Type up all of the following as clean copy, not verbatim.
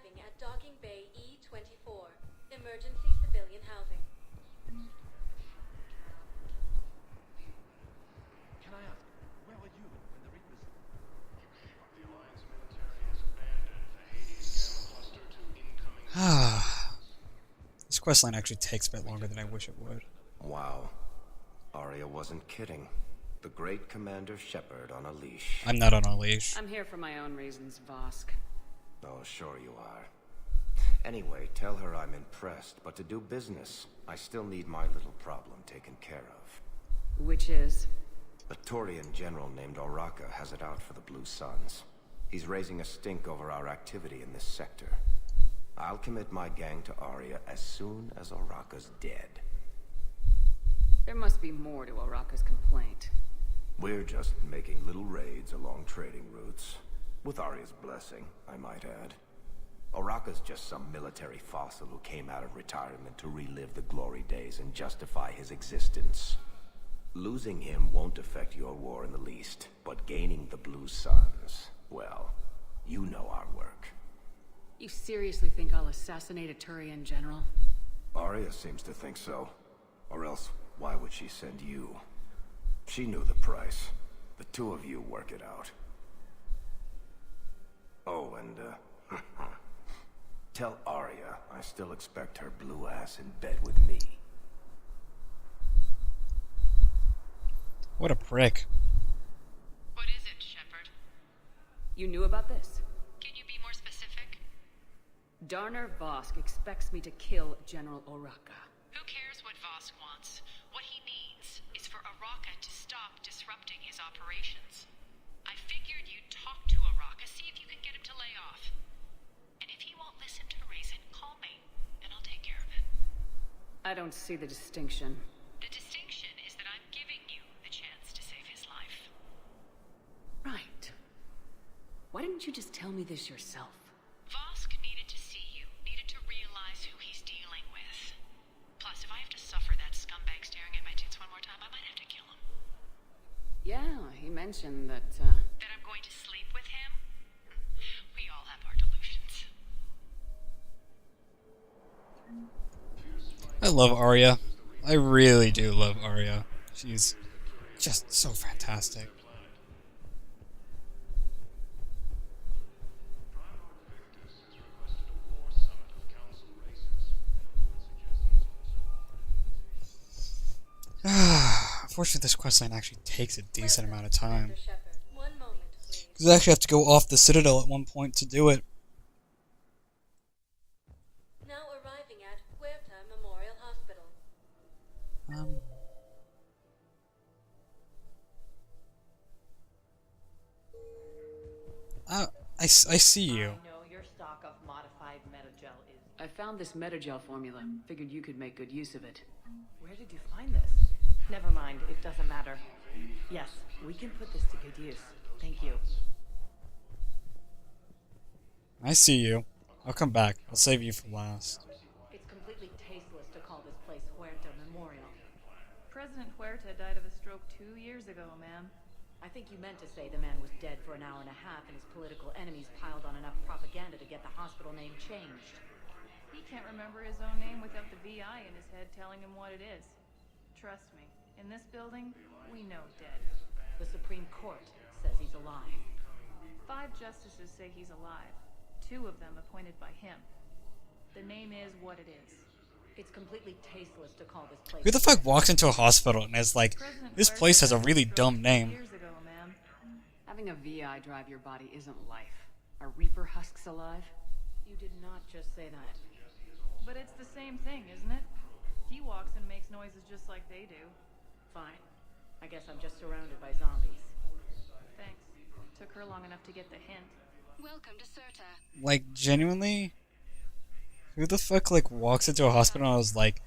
arriving at Docking Bay E24. Emergency civilian housing. Can I ask, where were you when the Reapers... The Alliance military has abandoned the Hades Gamma Cluster to incoming... This questline actually takes a bit longer than I wish it would. Wow. Arya wasn't kidding. The great Commander Shepard on a leash. I'm not on a leash. I'm here for my own reasons, Vosk. Oh, sure you are. Anyway, tell her I'm impressed, but to do business, I still need my little problem taken care of. Which is? A Turian general named Oraka has it out for the Blue Suns. He's raising a stink over our activity in this sector. I'll commit my gang to Arya as soon as Oraka's dead. There must be more to Oraka's complaint. We're just making little raids along trading routes. With Arya's blessing, I might add. Oraka's just some military fossil who came out of retirement to relive the glory days and justify his existence. Losing him won't affect your war in the least, but gaining the Blue Suns, well, you know our work. You seriously think I'll assassinate a Turian general? Arya seems to think so. Or else, why would she send you? She knew the price. The two of you work it out. Oh, and, tell Arya I still expect her blue ass in bed with me. What a prick. What is it, Shepard? You knew about this? Can you be more specific? Darner Vosk expects me to kill General Oraka. Who cares what Vosk wants? What he needs is for Oraka to stop disrupting his operations. I figured you'd talk to Oraka, see if you can get him to lay off. And if he won't listen to reason, call me, and I'll take care of it. I don't see the distinction. The distinction is that I'm giving you the chance to save his life. Right. Why didn't you just tell me this yourself? Vosk needed to see you, needed to realize who he's dealing with. Plus, if I have to suffer that scumbag staring at my tits one more time, I might have to kill him. Yeah, he mentioned that, That I'm going to sleep with him? We all have our delusions. I love Arya. I really do love Arya. She's just so fantastic. Unfortunately, this questline actually takes a decent amount of time. Shepard. 1 moment, please. Because I actually have to go off the Citadel at one point to do it. Now arriving at Huerta Memorial Hospital. I see you. I know your stock of modified metagel is... I found this metagel formula. Figured you could make good use of it. Where did you find this? Never mind, it doesn't matter. Yes, we can put this to good use. Thank you. I see you. I'll come back. I'll save you for last. It's completely tasteless to call this place Huerta Memorial. President Huerta died of a stroke 2 years ago, ma'am. I think you meant to say the man was dead for an hour and a half and his political enemies piled on enough propaganda to get the hospital name changed. He can't remember his own name without the VI in his head telling him what it is. Trust me, in this building, we know dead. The Supreme Court says he's alive. 5 justices say he's alive. 2 of them appointed by him. The name is what it is. It's completely tasteless to call this place... Who the fuck walks into a hospital and is like, President this Huerta place has a died of really stroke dumb 2 name. years ago, ma'am. Having a VI drive your body isn't life. Are Reaper husks alive? You did not just say that. But it's the same thing, isn't it? He walks and makes noises just like they do. Fine. I guess I'm just surrounded by zombies. Thanks. Took her long enough to get the hint. Welcome to Serta. Like, genuinely? Who the fuck, like, walks into a hospital and I was like,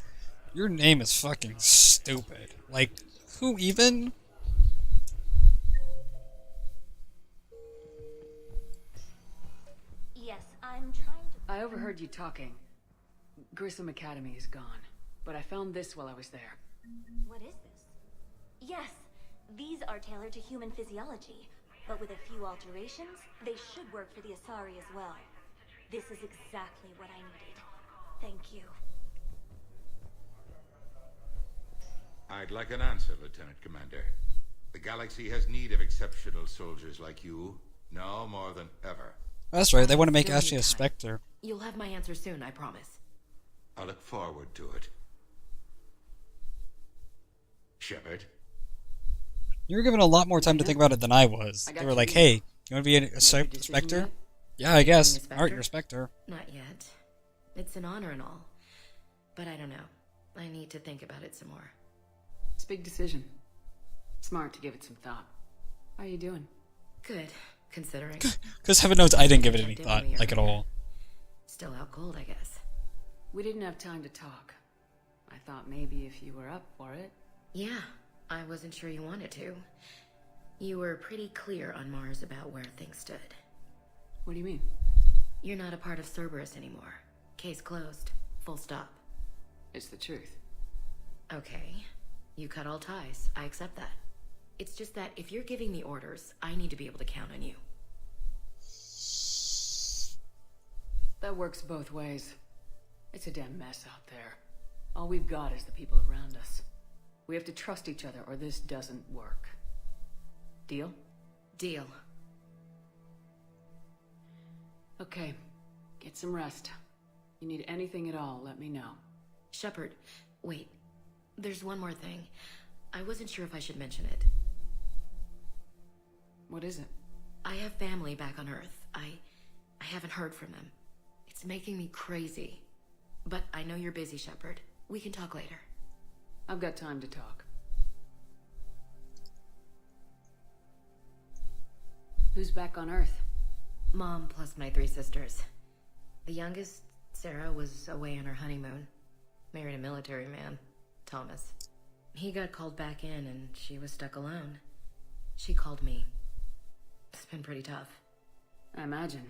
your name is fucking stupid. Like, who even? Yes, I'm trying to... I overheard you talking. Grissom Academy is gone, but I found this while I was there. What is this? Yes, these are tailored to human physiology, but with a few alterations, they should work for the Asari as well. This is exactly what I needed. Thank you. I'd like an answer, Lieutenant Commander. The galaxy has need of exceptional soldiers like you, now more than ever. That's right, they want to make Still need Ashley a time. Spectre. You'll have my answer soon, I promise. I look forward to it. Shepard? You were given a lot more time to think about it than I was. I got They were you. like, hey, you want to be a decision Spectre? yet? Yeah, I guess. Being a Alright, Spectre? you're a Spectre. Not yet. It's an honor and all. But I don't know. I need to think about it some more. It's a big decision. Smart to give it some thought. How are you doing? Good, considering. Because heaven knows I didn't give it any Checked in thought, on me like at earlier. all. Still out cold, I guess. We didn't have time to talk. I thought maybe if you were up for it. Yeah, I wasn't sure you wanted to. You were pretty clear on Mars about where things stood. What do you mean? You're not a part of Cerberus anymore. Case closed. Full stop. It's the truth. Okay. You cut all ties. I accept that. It's just that if you're giving me orders, I need to be able to count on you. That works both ways. It's a damn mess out there. All we've got is the people around us. We have to trust each other or this doesn't work. Deal? Deal. Okay. Get some rest. You need anything at all, let me know. Shepard, wait. There's one more thing. I wasn't sure if I should mention it. What is it? I have family back on Earth. I haven't heard from them. It's making me crazy. But I know you're busy, Shepard. We can talk later. I've got time to talk. Who's back on Earth? Mom plus my 3 sisters. The youngest, Sarah, was away on her honeymoon. Married a military man, Thomas. He got called back in and she was stuck alone. She called me. It's been pretty tough. I imagine.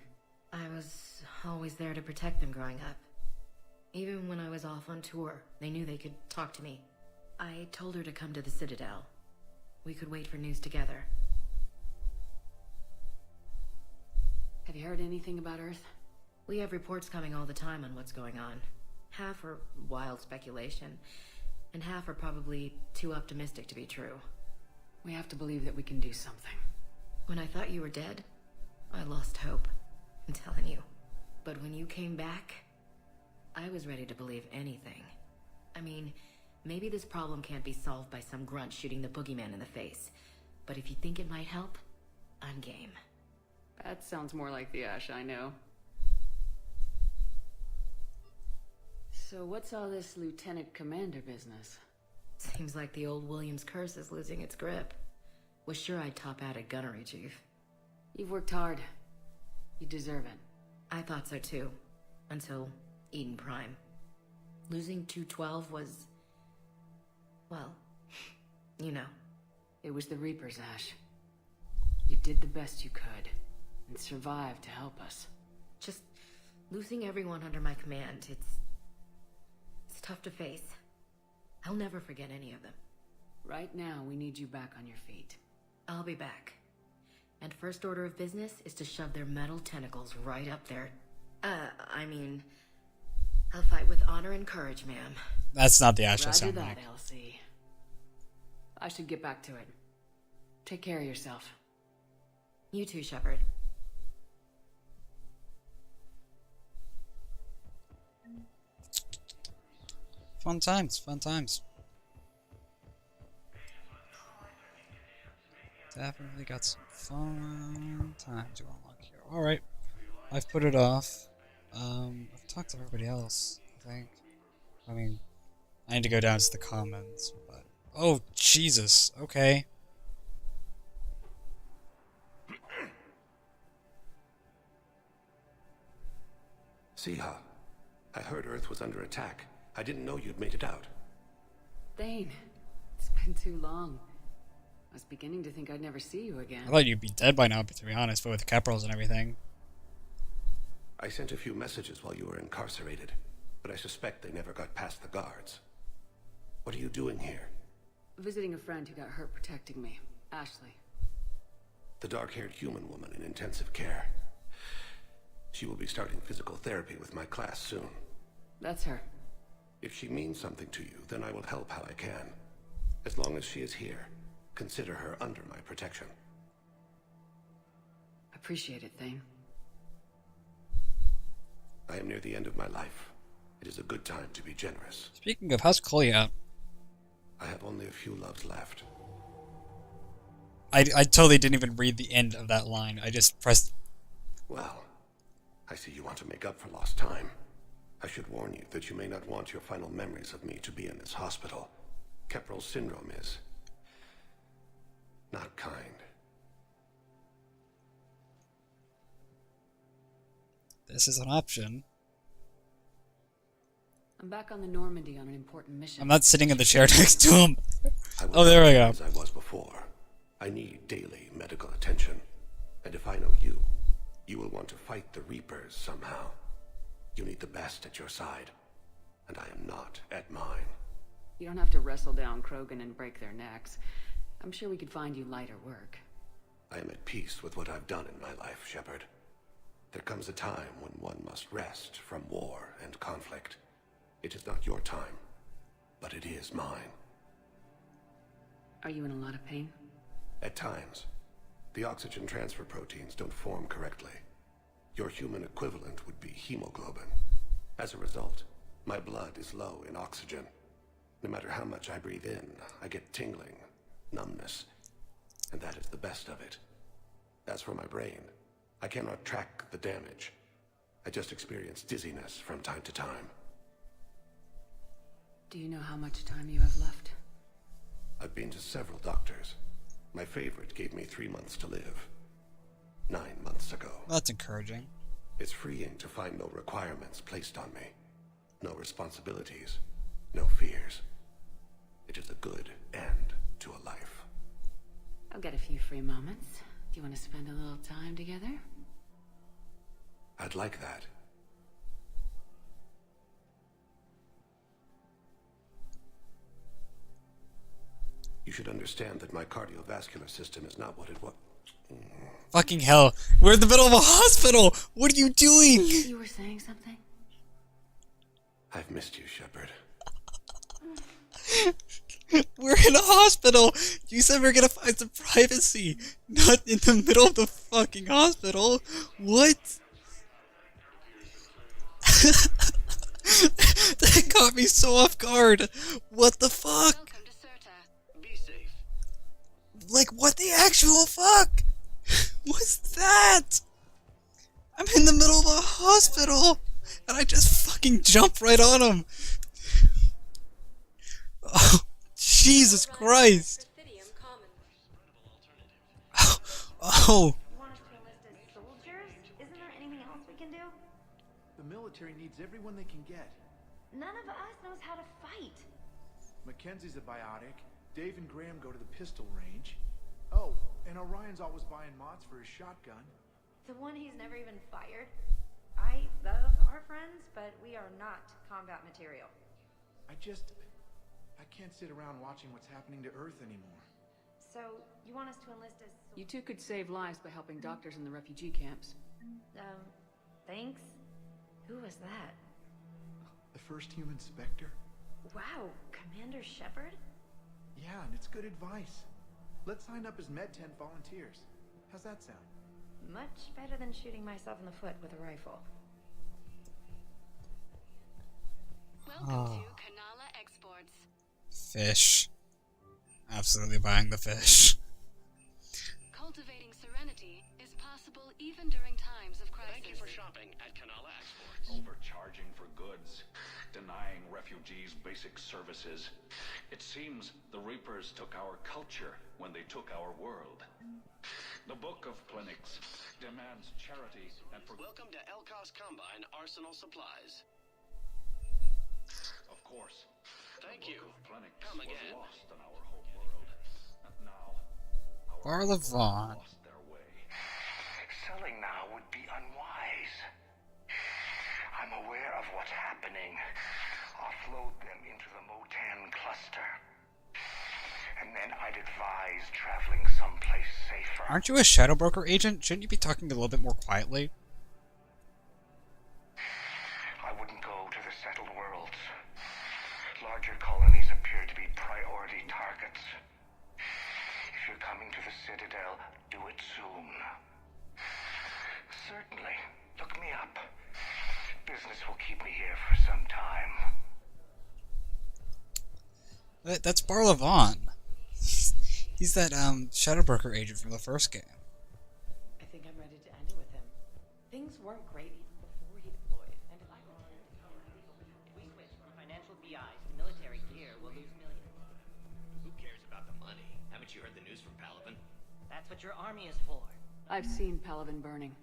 I was always there to protect them growing up. Even when I was off on tour, they knew they could talk to me. I told her to come to the Citadel. We could wait for news together. Have you heard anything about Earth? We have reports coming all the time on what's going on. Half are wild speculation, and half are probably too optimistic to be true. We have to believe that we can do something. When I thought you were dead, I lost hope. I'm telling you. But when you came back, I was ready to believe anything. I mean, maybe this problem can't be solved by some grunt shooting the boogeyman in the face. But if you think it might help, I'm game. That sounds more like the Ash I know. So what's all this Lieutenant Commander business? Seems like the old Williams curse is losing its grip. Was sure I'd top out at gunnery, Chief. You've worked hard. You deserve it. I thought so too. Until Eden Prime. Losing 212 was... well, you know. It was the Reapers, Ash. You did the best you could, and survived to help us. Just losing everyone under my command, it's tough to face. I'll never forget any of them. Right now, we need you back on your feet. I'll be back. And first order of business is to shove their metal tentacles right up there. I'll fight with honor and courage, ma'am. That's not the Ash I Roger sound that, like. Elsie. I should get back to it. Take care of yourself. You too, Shepard. Fun times, fun times. Definitely got some fun times to unlock here. Alright, I've put it off. I've talked to everybody else, I think. I mean, I need to go down to the comments, but... oh, Jesus, okay. Siha, I heard Earth was under attack. I didn't know you'd made it out. Thane, it's been too long. I was beginning to think I'd never see you again. I thought you'd be dead by now, but to be honest, but with caprals and everything. I sent a few messages while you were incarcerated, but I suspect they never got past the guards. What are you doing here? Visiting a friend who got hurt protecting me, Ashley. The dark-haired human woman in intensive care. She will be starting physical therapy with my class soon. That's her. If she means something to you, then I will help how I can. As long as she is here, consider her under my protection. Appreciate it, Thane. I am near the end of my life. It is a good time to be generous. Speaking of, how's Chloe out? I have only a few loves left. I totally didn't even read the end of that line. I just pressed... Well, I see you want to make up for lost time. I should warn you that you may not want your final memories of me to be in this hospital. Kepral's syndrome is... not kind. This is an option. I'm back on the Normandy on an important mission. I'm not sitting in the chair next to him. I will Oh, there we go. as I was before. I need daily medical attention. And if I know you, you will want to fight the Reapers somehow. You need the best at your side. And I am not at mine. You don't have to wrestle down Krogan and break their necks. I'm sure we could find you lighter work. I am at peace with what I've done in my life, Shepard. There comes a time when one must rest from war and conflict. It is not your time, but it is mine. Are you in a lot of pain? At times. The oxygen transfer proteins don't form correctly. Your human equivalent would be hemoglobin. As a result, my blood is low in oxygen. No matter how much I breathe in, I get tingling, numbness, and that is the best of it. As for my brain, I cannot track the damage. I just experience dizziness from time to time. Do you know how much time you have left? I've been to several doctors. My favorite gave me 3 months to live. 9 months ago. Well, that's encouraging. It's freeing to find no requirements placed on me. No responsibilities. No fears. It is a good end to a life. I'll get a few free moments. Do you want to spend a little time together? I'd like that. You should understand that my cardiovascular system is not what it was. Fucking hell. We're in the middle of a hospital! What are you doing? You were saying something? I've missed you, Shepard. We're in a hospital! You said we're gonna find some privacy! Not in the middle of the fucking hospital! What? That caught me so off guard! What the fuck? Be safe. Like, what the actual fuck? What's that? I'm in the middle of a hospital! And I just fucking jumped right on him! Oh, Jesus Christ! Oh. You want us to enlist as soldiers? Isn't there anything else we can do? The military needs everyone they can get. None of us knows how to fight. Mackenzie's a biotic. Dave and Graham go to the pistol range. Oh, and Orion's always buying mods for his shotgun. The one he's never even fired. I love our friends, but we are not combat material. I can't sit around watching what's happening to Earth anymore. So, you want us to enlist as... You two could save lives by helping doctors in the refugee camps. Thanks? Who was that? The first human Spectre? Wow, Commander Shepard? Yeah, and it's good advice. Let's sign up as Med-10 volunteers. How's that sound? Much better than shooting myself in the foot with a rifle. Welcome to Kanala Exports. Fish. Absolutely buying the fish. Cultivating serenity is possible even during times of crisis. Thank you for shopping at Kanala Exports. Overcharging for goods, denying refugees basic services. It seems the Reapers took our culture when they took our world. The Book of Clinics demands charity and for... Welcome to Elkos Combine Arsenal Supplies. Of course. Thank you. Clinics come again. Was lost in our home world. And now, our Barlavon. lost their way. Selling now would be unwise. I'm aware of what's happening. Offload them into the Motan cluster. And then I'd advise traveling someplace safer. Aren't you a Shadow Broker agent? Shouldn't you be talking a little bit more quietly? Citadel, do it soon. Certainly. Look me up. Business will keep me here for some time. That's Barlavon. He's that Shadowbroker agent from the first game. I think I'm ready to end it with him. Things weren't great even before he deployed, and if we switch from financial VIs to military gear, we'll lose millions. Who cares about the money? Haven't you heard the news from Palaven? That's what your army is for. I've seen Palaven burning.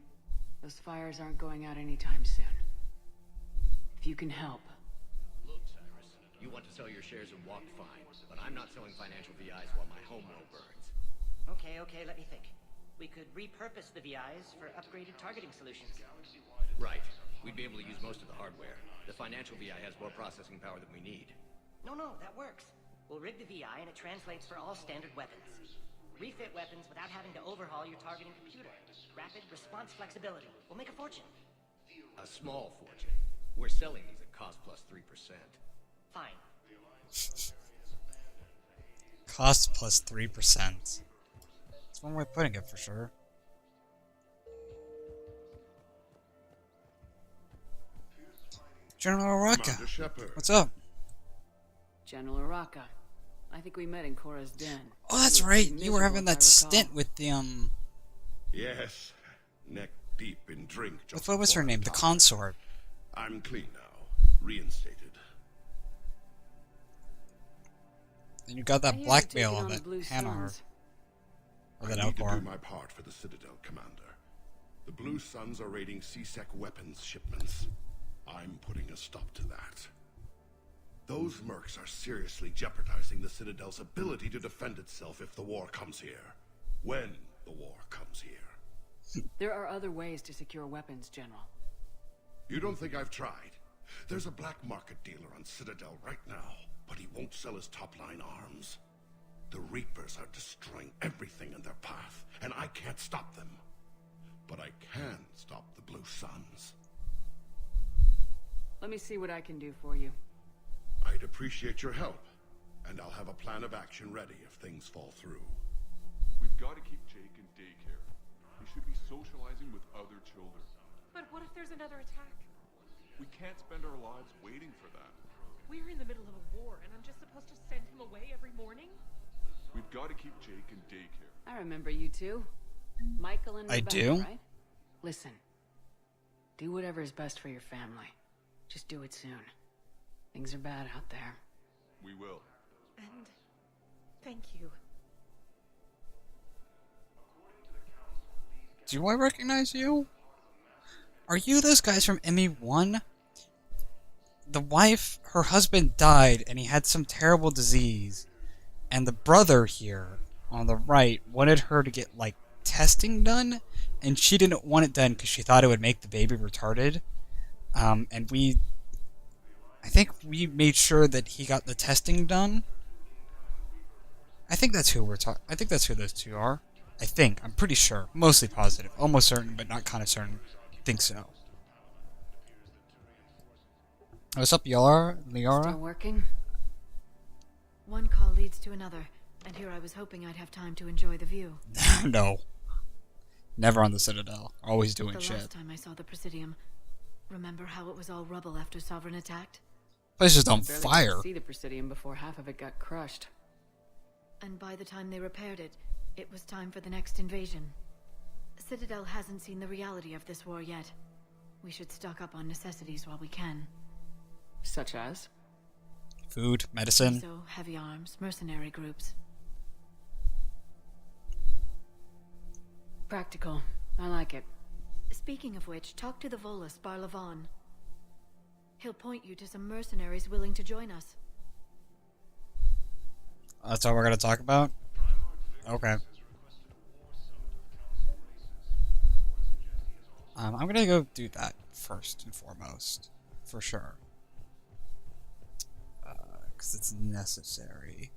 Those fires aren't going out anytime soon. If you can help. Look, Cyrus, you want to sell your shares and walk fine, but I'm not selling financial VIs while my homeworld burns. Okay, let me think. We could repurpose the VIs for upgraded targeting solutions. Right. We'd be able to use most of the hardware. The financial VI has more processing power than we need. No, that works. We'll rig the VI and it translates for all standard weapons. Refit weapons without having to overhaul your targeting computer. Rapid response flexibility. We'll make a fortune. A small fortune. We're selling these at cost plus 3%. Fine. Cost plus 3%. That's one way of putting it for sure. General Araka, what's up? General Araka. I think we met in Cora's den. Oh, that's right. You were having that stint with the Yes, neck deep in drink. What was her name? The consort. I'm clean now, reinstated. And you got that blackmail on that Hanar. Or that I need to Alcor. do my part for the Citadel, Commander. The Blue Suns are raiding C-Sec weapons shipments. I'm putting a stop to that. Those mercs are seriously jeopardizing the Citadel's ability to defend itself if the war comes here. When the war comes here. There are other ways to secure weapons, General. You don't think I've tried? There's a black market dealer on Citadel right now, but he won't sell his top-line arms. The Reapers are destroying everything in their path, and I can't stop them. But I can stop the Blue Suns. Let me see what I can do for you. I'd appreciate your help, and I'll have a plan of action ready if things fall through. We've got to keep Jake in daycare. He should be socializing with other children. But what if there's another attack? We can't spend our lives waiting for that. We're in the middle of a war, and I'm just supposed to send him away every morning? We've got to keep Jake in daycare. I remember you two. Michael and Rebecca, do? right? Listen. Do whatever is best for your family. Just do it soon. Things are bad out there. We will. And thank you. Do I recognize you? Are you those guys from ME1? The wife, her husband died and he had some terrible disease. And the brother here, on the right, wanted her to get, like, testing done. And she didn't want it done because she thought it would make the baby retarded. And I think we made sure that he got the testing done. I think that's who we're talking. I think that's who those two are. I think. I'm pretty sure. Mostly positive. Almost certain, but not kind of certain. Think so. What's up, Liara? Still working? One call leads to another, and here I was hoping I'd have time to enjoy the view. No. Never on the Citadel. Always doing The shit. last time I saw the Presidium, remember how it was all rubble after Sovereign attacked? Place is on Barely fire. got to see the Presidium before half of it got crushed. And by the time they repaired it, it was time for the next invasion. Citadel hasn't seen the reality of this war yet. We should stock up on necessities while we can. Such as? Food, medicine. So, heavy arms, mercenary groups. Practical. I like it. Speaking of which, talk to the Volus, Barlavon. He'll point you to some mercenaries willing to join us. That's all we're gonna talk about? Okay. I'm gonna go do that first and foremost. For sure. Because it's necessary.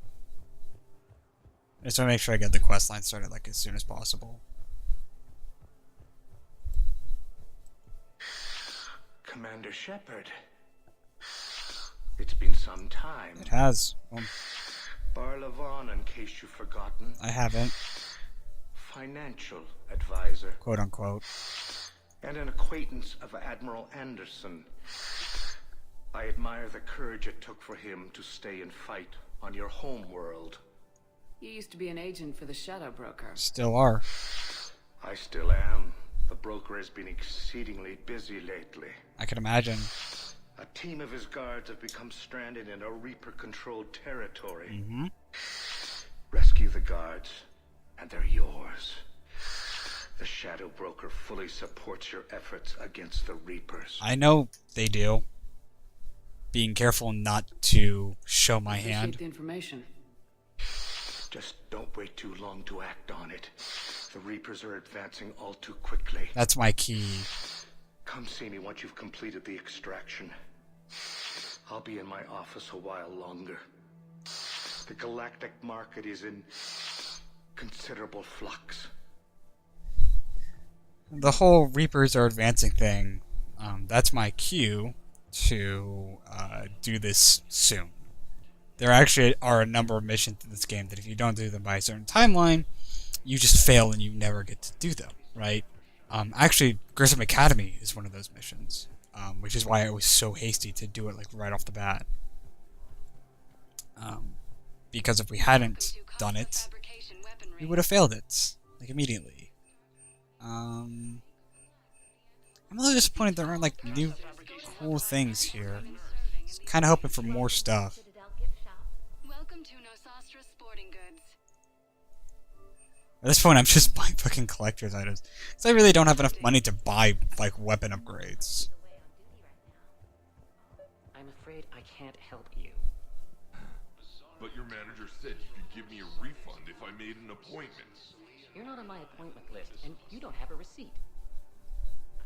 I just want to make sure I get the quest line started like as soon as possible. Commander Shepard. It's been some time. It has. Barlavon, in case you've forgotten. I haven't. financial advisor. Quote unquote. And an acquaintance of Admiral Anderson. I admire the courage it took for him to stay and fight on your home world. You used to be an agent for the Shadow Broker. Still are. I still am. The broker has been exceedingly busy lately. I can imagine. A team of his guards have become stranded in a Reaper-controlled territory. Mm-hmm. Rescue the guards, and they're yours. The Shadow Broker fully supports your efforts against the Reapers. I know they do. Being careful not to show my Appreciate hand. the information. Just don't wait too long to act on it. The Reapers are advancing all too quickly. That's my key. Come see me once you've completed the extraction. I'll be in my office a while longer. The galactic market is in considerable flux. The whole Reapers are advancing thing, that's my cue to do this soon. There actually are a number of missions in this game that if you don't do them by a certain timeline, you just fail and you never get to do them, right? Actually, Grissom Academy is one of those missions, which is why I was so hasty to do it like right off the bat. Because if we hadn't done it, we would have failed it, like immediately. I'm a little disappointed there aren't like new cool things here. Just kind of hoping for more stuff. Welcome to Nosastra Sporting Goods. At this point, I'm just buying fucking collector's items. Because I really don't have enough money to buy, like, weapon upgrades. I'm afraid I can't help you. But your manager said he could give me a refund if I made an appointment. You're not on my appointment list, and you don't have a receipt.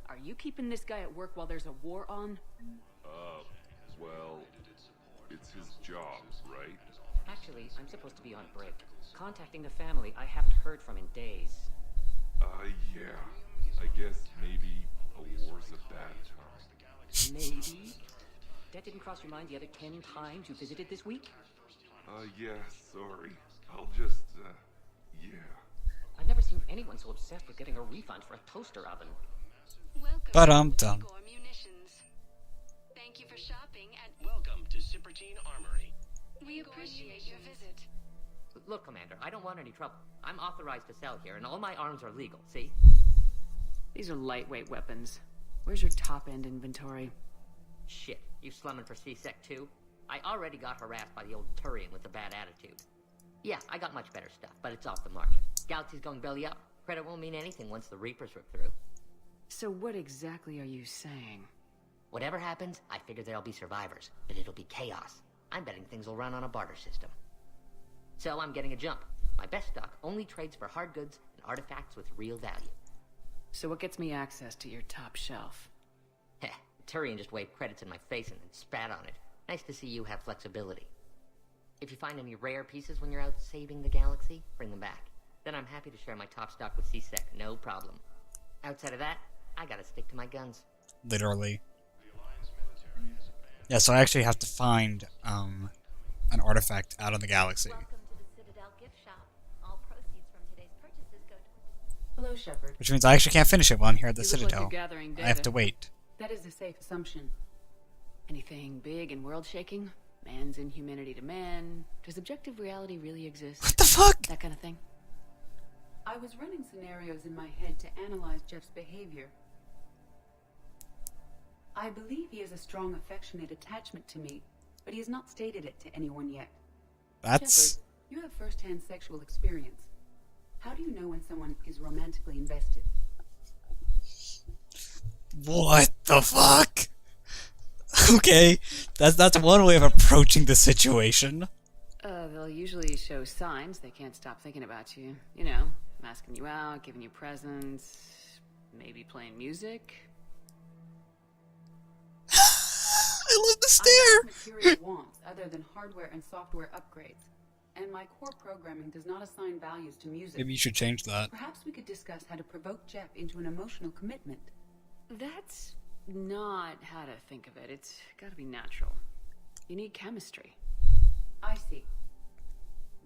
Are you keeping this guy at work while there's a war on? Well, it's his job, right? Actually, I'm supposed to be on break. Contacting the family I haven't heard from in days. Yeah. I guess maybe a war's a bad time. Maybe? That didn't cross your mind the other 10 times you visited this week? Yeah, sorry. I'll just, yeah. I've never seen anyone so obsessed with getting a refund for a toaster oven. But I'm done. Thank you for shopping at Welcome to Cypertine Armory. We appreciate your visit. Look, Commander, I don't want any trouble. I'm authorized to sell here, and all my arms are legal, see? These are lightweight weapons. Where's your top-end inventory? Shit, you slumming for C-Sec too? I already got harassed by the old Turian with a bad attitude. Yeah, I got much better stuff, but it's off the market. Galaxy's going belly up. Credit won't mean anything once the Reapers rip through. So what exactly are you saying? Whatever happens, I figure there'll be survivors, but it'll be chaos. I'm betting things will run on a barter system. So I'm getting a jump. My best stock only trades for hard goods and artifacts with real value. So what gets me access to your top shelf? Heh, Turian just waved credits in my face and then spat on it. Nice to see you have flexibility. If you find any rare pieces when you're out saving the galaxy, bring them back. Then I'm happy to share my top stock with C-Sec, no problem. Outside of that, I gotta stick to my guns. Literally. Yeah, so I actually have to find an artifact out of the galaxy. Welcome to the Citadel gift shop. All proceeds from today's purchases go to... Hello, Shepard. Which means I actually can't finish it while I'm here at the You look like Citadel. you're gathering I have data. to wait. That is a safe assumption. Anything big and world-shaking? Man's inhumanity to man? Does objective reality really exist? What the fuck? That kind of thing. I was running scenarios in my head to analyze Jeff's behavior. I believe he has a strong affectionate attachment to me, but he has not stated it to anyone yet. That's... Shepard, you have first-hand sexual experience. How do you know when someone is romantically invested? What the fuck? Okay, that's one way of approaching the situation. They'll usually show signs they can't stop thinking about you. You know, asking you out, giving you presents, maybe playing music. I love the stare! Material wants other than hardware and software upgrades. And my core programming does not assign values to music. Maybe you should change that. Perhaps we could discuss how to provoke Jeff into an emotional commitment. That's not how to think of it. It's gotta be natural. You need chemistry. I see.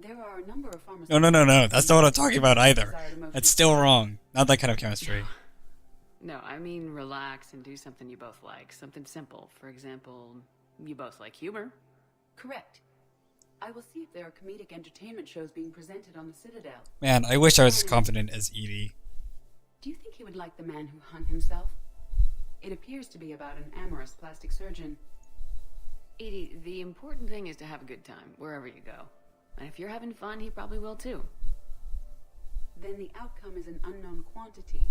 There are a number of pharmacies. No. That's not what I'm talking about either. That's still wrong. Not that kind of chemistry. No, I mean relax and do something you both like. Something simple. For example, you both like humor. Correct. I will see if there are comedic entertainment shows being presented on the Citadel. Man, I wish I was as confident as Edie. Do you think he would like The Man Who Hung Himself? It appears to be about an amorous plastic surgeon. Edie, the important thing is to have a good time, wherever you go. And if you're having fun, he probably will too. Then the outcome is an unknown quantity.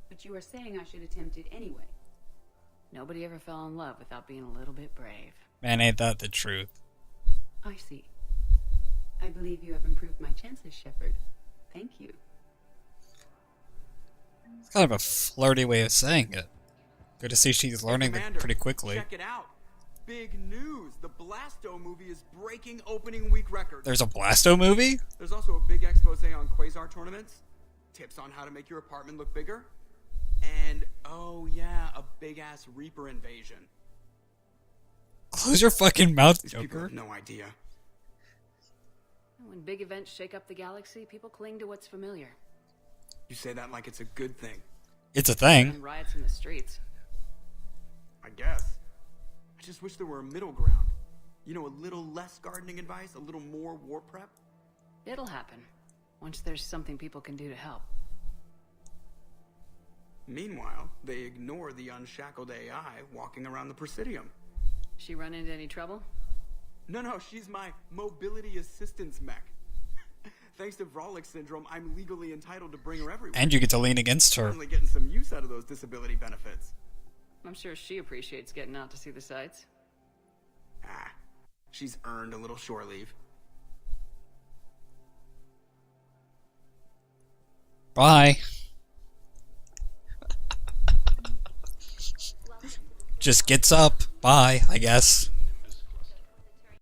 But you are saying I should attempt it anyway. Nobody ever fell in love without being a little bit brave. Man, ain't that the truth. I see. I believe you have improved my chances, Shepard. Thank you. It's kind of a flirty way of saying it. Good to see she's learning Commander, pretty quickly. Check it out. Big news. The Blasto movie is breaking opening week records. There's a Blasto movie? There's also a big expose on Quasar tournaments, tips on how to make your apartment look bigger, and, oh yeah, a big-ass Reaper invasion. Close your fucking mouth, These people Joker. have no idea. When big events shake up the galaxy, people cling to what's familiar. You say that like it's a good thing. It's a thing. And riots in the streets. I guess. I just wish there were a middle ground. You know, a little less gardening advice, a little more war prep. It'll happen. Once there's something people can do to help. Meanwhile, they ignore the unshackled AI walking around the Presidium. She run into any trouble? No, she's my mobility assistance mech. Thanks to Vrolic syndrome, I'm legally entitled to bring her everywhere. And you get to lean against her. Finally getting some use out of those disability benefits. I'm sure she appreciates getting out to see the sights. She's earned a little shore leave. Bye. Just gets up. Bye, I guess.